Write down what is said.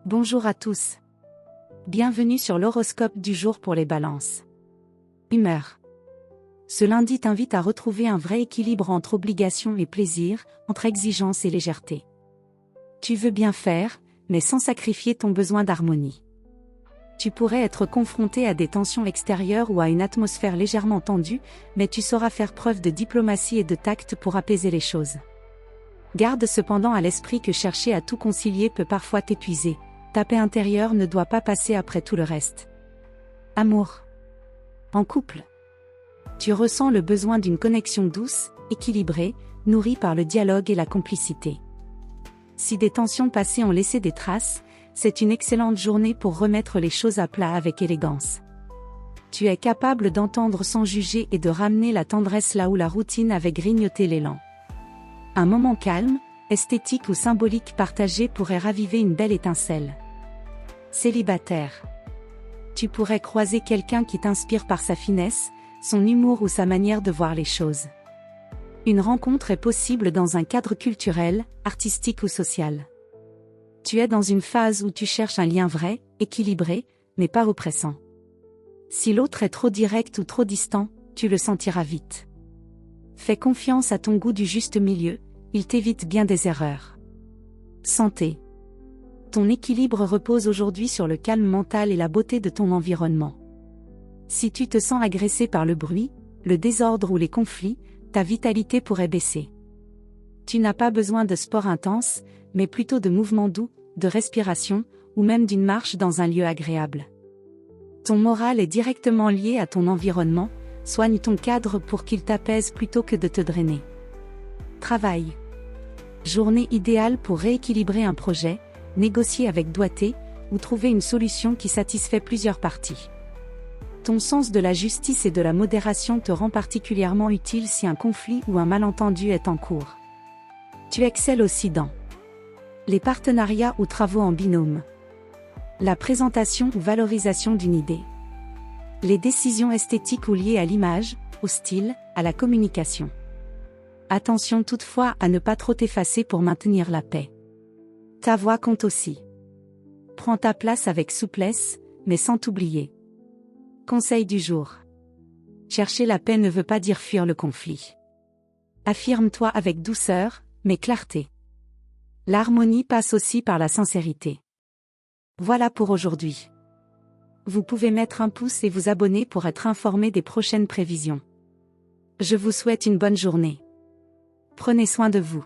Bonjour à tous. Bienvenue sur l'horoscope du jour pour les balances. Humeur. Ce lundi t'invite à retrouver un vrai équilibre entre obligation et plaisir, entre exigence et légèreté. Tu veux bien faire, mais sans sacrifier ton besoin d'harmonie. Tu pourrais être confronté à des tensions extérieures ou à une atmosphère légèrement tendue, mais tu sauras faire preuve de diplomatie et de tact pour apaiser les choses. Garde cependant à l'esprit que chercher à tout concilier peut parfois t'épuiser. Ta paix intérieure ne doit pas passer après tout le reste. Amour. En couple. Tu ressens le besoin d'une connexion douce, équilibrée, nourrie par le dialogue et la complicité. Si des tensions passées ont laissé des traces, c'est une excellente journée pour remettre les choses à plat avec élégance. Tu es capable d'entendre sans juger et de ramener la tendresse là où la routine avait grignoté l'élan. Un moment calme, esthétique ou symbolique partagé pourrait raviver une belle étincelle. Célibataire. Tu pourrais croiser quelqu'un qui t'inspire par sa finesse, son humour ou sa manière de voir les choses. Une rencontre est possible dans un cadre culturel, artistique ou social. Tu es dans une phase où tu cherches un lien vrai, équilibré, mais pas oppressant. Si l'autre est trop direct ou trop distant, tu le sentiras vite. Fais confiance à ton goût du juste milieu, il t'évite bien des erreurs. Santé. Ton équilibre repose aujourd'hui sur le calme mental et la beauté de ton environnement. Si tu te sens agressé par le bruit, le désordre ou les conflits, ta vitalité pourrait baisser. Tu n'as pas besoin de sport intense, mais plutôt de mouvements doux, de respiration, ou même d'une marche dans un lieu agréable. Ton moral est directement lié à ton environnement, soigne ton cadre pour qu'il t'apaise plutôt que de te drainer. Travail. Journée idéale pour rééquilibrer un projet, négocier avec doigté, ou trouver une solution qui satisfait plusieurs parties. Ton sens de la justice et de la modération te rend particulièrement utile si un conflit ou un malentendu est en cours. Tu excelles aussi dans les partenariats ou travaux en binôme, la présentation ou valorisation d'une idée, les décisions esthétiques ou liées à l'image, au style, à la communication. Attention toutefois à ne pas trop t'effacer pour maintenir la paix. Ta voix compte aussi. Prends ta place avec souplesse, mais sans t'oublier. Conseil du jour. Chercher la paix ne veut pas dire fuir le conflit. Affirme-toi avec douceur, mais clarté. L'harmonie passe aussi par la sincérité. Voilà pour aujourd'hui. Vous pouvez mettre un pouce et vous abonner pour être informé des prochaines prévisions. Je vous souhaite une bonne journée. Prenez soin de vous.